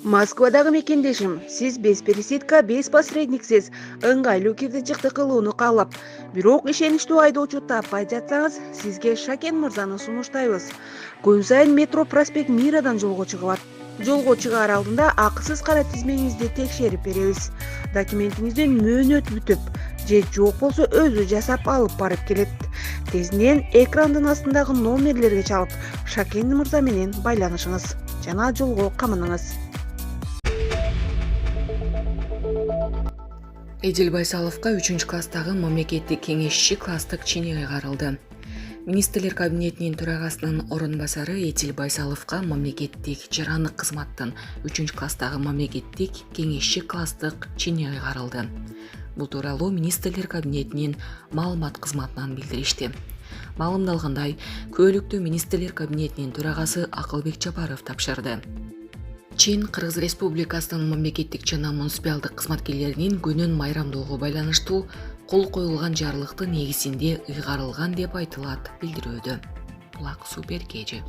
Москвадагы мекендешим, сиз без пересидка, без посредниксиз ыңгайлуу кирдичикти кылууну каалап, бирок ишеничтүү айдоочу таппай жатсаңыз, сизге Шакен мырзаны сунуштайбыз. Күн сайын метро проспект Мирадан жолго чыгып атат. Жолго чыгаар алдында акысыз кара тизмеңизди текшерип беребиз. Документиңиздин мөөнөт бүтүп же жок болсо өзү жасап алып барып келет. Тезинен экрандын астындагы номерлерге чалып, Шакен мырза менен байланышыңыз жана жолго камыныңыз. Эдил Байсаловка 3-класстагы мамлекеттик кеңешчи класстык чини кайгарылды. Министрлер кабинетинин төрагасынын орун басары Эдил Байсаловка мамлекеттик жарандык кызматтын 3-класстагы мамлекеттик кеңешчи класстык чини кайгарылды. Бул тууралуу Министрлер кабинетинин маалымат кызматынан билдиришти. Маалымдалгандай, күбөлүктү Министрлер кабинетинин төрагасы Акылбек Жапаров тапшырды. Чин Кыргыз Республикасынын мамлекеттик жана муниципалдык кызматкерлеринин күнүн майрамдоого байланыштуу кол коюлган жарлыктын негизинде ыйгарылган деп айтылат билдирүүдө. Булак Супер KG.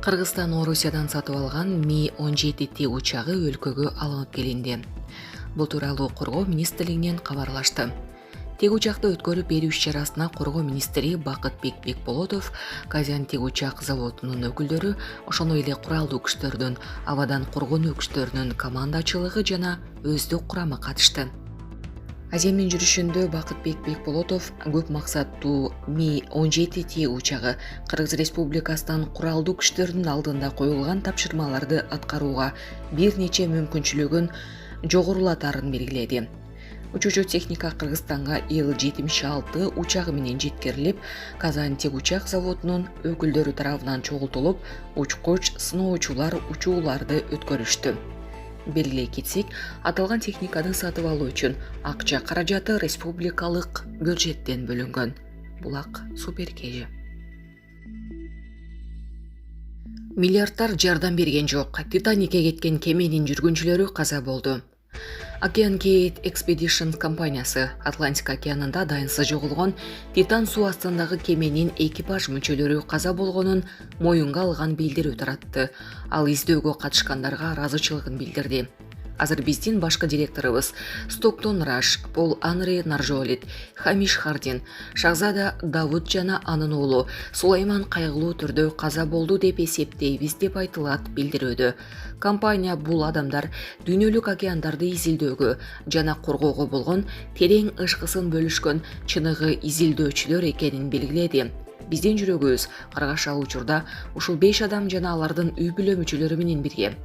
Кыргызстан Орусиядан сатып алган Ми-17Т учагы өлкөгө алынып келинди. Бул тууралуу Коргоо министрлигинен кабарлашты. Тег учакты өткөрүп берүү иш-чарасына Коргоо министри Бакытбек Бекболотов, Казан тег учак заводунун өкүлдөрү, ошондой эле куралдуу күчтөрдүн, абадан коргонуу күчтөрүнүн командачылыгы жана өздүк курамы катышты. Аземдин жүрүшүндө Бакытбек Бекболотов көп максаттуу Ми-17Т учагы Кыргыз Республикасынын куралдуу күчтөрүнүн алдында коюлган тапшырмаларды аткарууга бир нече мүмкүнчүлүгүн жогорулатарын белгиледи. Учуучу техника Кыргызстанга Ил-76 учагы менен жеткирилип, Казан тег учак заводунун өкүлдөрү тарабынан чогултулуп, учкуч сыноочулар учууларды өткөрүштү. Белгилей кетсек, аталган техниканы сатып алуу үчүн акча каражаты республикалык бюджеттен бөлүнгөн. Булак Супер KG. Миллиардтар жардам берген жок. Титаникке кеткен кеменин жүргүнчүлөрү каза болду. Океан Gate Expeditions компаниясы Атлантика океанында дайынсыз жоголгон Титан суу астындагы кеменин экипаж мүчөлөрү каза болгонун моюнга алган билдирүү таратты. Ал издөөгө катышкандарга ыраазычылыгын билдирди. Азыр биздин башкы директорубуз Стоктон Раш, Пол Анри Наржолит, Хамиш Хардин, Шахзада Давуд жана анын уулу Сулайман кайгылуу түрдө каза болду деп эсептейбиз деп айтылат билдирүүдө. Компания бул адамдар дүйнөлүк океандарды изилдөөгө жана коргоого болгон терең ышкысын бөлүшкөн чыныгы изилдөөчүлөр экенин белгиледи. Биздин жүрөгүбүз каргашал учурда ушул 5 адам жана алардын үй бүлө мүчөлөрү менен бирге.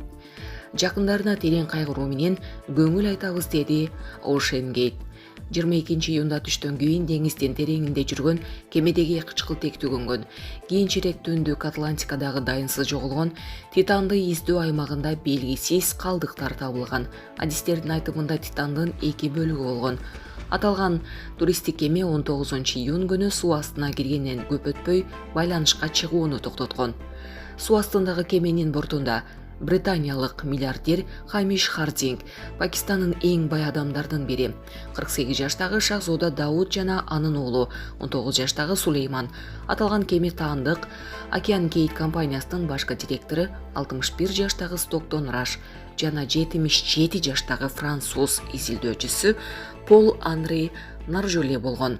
Жакындарына терең кайгыруу менен көңүл айтабыз, деди Ocean Gate. 22 июнда түштөн кийин деңиздин тереңинде жүргөн кемедеги кычкылтек түгөнгөн. Кийинчерээк түндүк Атлантикадагы дайынсыз жоголгон Титанды издөө аймагында белгисиз калдыктар табылган. Адистердин айтымында Титандын 2 бөлүгү болгон. Аталган туристтик кеме 19 июнь күнү суу астына киргенден көп өтпөй байланышка чыгууну токтоткон. Суу астындагы кеменин бортунда британиялык миллиардер Хамиш Хардинг, Пакистандын эң бай адамдардын бири, 48 жаштагы Шахзода Дауд жана анын уулу 19 жаштагы Сулейман. Аталган кеме таандык Океан Gate компаниясынын башкы директору 61 жаштагы Стоктон Раш жана 77 жаштагы француз изилдөөчүсү Пол Анри Наржоле болгон.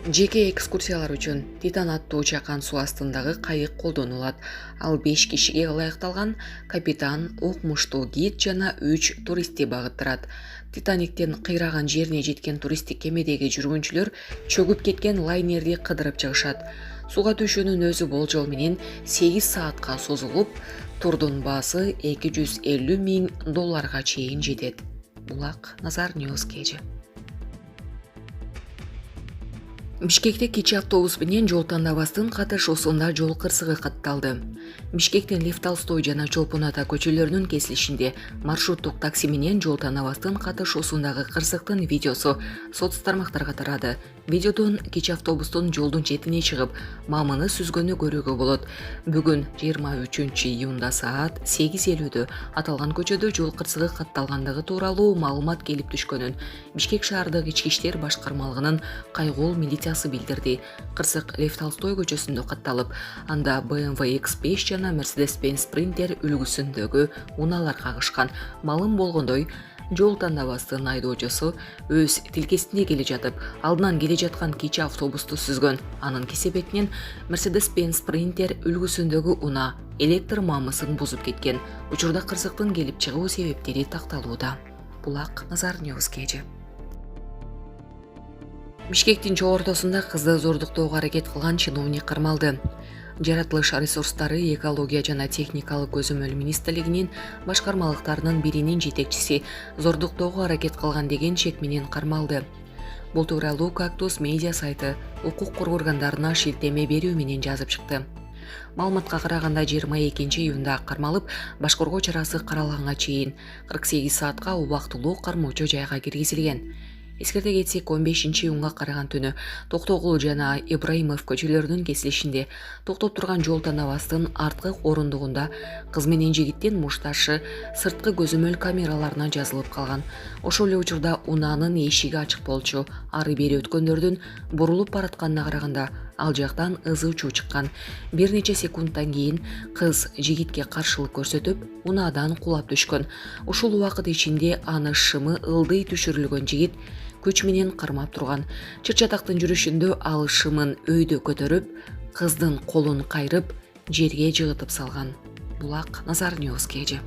Жеке экскурсиялар үчүн Титан аттуу чакан суу астындагы кайык колдонулат. Ал 5 кишиге ылайыкталган, капитан, окумуштуу гид жана 3 туристти багыттырат. Титаниктен кыйраган жерине жеткен туристтик кемедеги жүргүнчүлөр чөгүп кеткен лайнерди кыдырып чыгышат. Сууга түшүүнүн өзү болжол менен 8 саатка созулуп, турдун баасы $250,000 чейин жетет. Булак Назар News KG. Бишкекте кечээ автобус менен жол тандабастын катышуусунда жол кырсыгы катталды. Бишкектин Лев Толстой жана Чолпон Ата көчөлөрүнүн кесилишинде маршруттук такси менен жол тандабастын катышуусундагы кырсыктын видеосу соц тармактарга тарады. Видеодон кечээ автобустун жолдун четине чыгып, мамыны сүзгөнү көрүүгө болот. Бүгүн 23 июнда саат 8:50 аталган көчөдө жол кырсыгы катталгандыгы тууралуу маалымат келип түшкөнүн Бишкек шаардык ички иштер башкармалыгынын кайгуул милиция полициясы билдирди. Кырсык Лев Толстой көчөсүндө катталып, анда BMW X5 жана Mercedes-Benz Sprinter үлгүсүндөгү унаалар кагышкан. Малым болгондой, жол тандабастын айдоочусу өз тилкесинде келе жатып, алдынан келе жаткан кичи автобусту сүзгөн. Анын кесепетинен Mercedes-Benz Sprinter үлгүсүндөгү уна электр мамысын бузуп кеткен. Учурда кырсыктын келип чыгуу себептери такталууда. Булак Назар News Кежи. Бишкектин чоо ортосунда кызды зордуктоого аракет кылган чиновник кармалды. Жаратылыш ресурстары, экология жана техникалык көзөмөл министрлигинин башкармалыктарынын биринин жетекчиси зордуктоого аракет кылган деген шек менен кармалды. Бул тууралуу Кактус медиа сайты укук коргоо органдарына шилтеме берүү менен жазып чыкты. Маалыматка караганда 22-июнда кармалып, башкаруу чарасы каралганга чейин 48 саатка убактылуу кармоочу жайга киргизилген. Эскерте кетсек, 15-июнга караган түнү Токтогул жана Ибраимов көчөлөрүнүн кесилишинде токтоп турган жол тандабастын арткы орундугунда кыз менен жигиттин мушташы сырткы көзөмөл камераларына жазылып калган. Ошол эле учурда унаанын эшиги ачык болчу. Ары бери өткөндөрдүн бурулуп баратканына караганда ал жактан ызы чуу чыккан. Бир нече секундтан кийин кыз жигитке каршылык көрсөтүп, унаадан кулап түшкөн. Ушул убакыт ичинде аны шымы ылдый түшүрүлгөн жигит күч менен кармап турган. Чыр-чатактын жүрүшүндө ал шымын өйдө көтөрүп, кыздын колун кайрып, жерге жыгытып салган. Булак Назар News Кежи.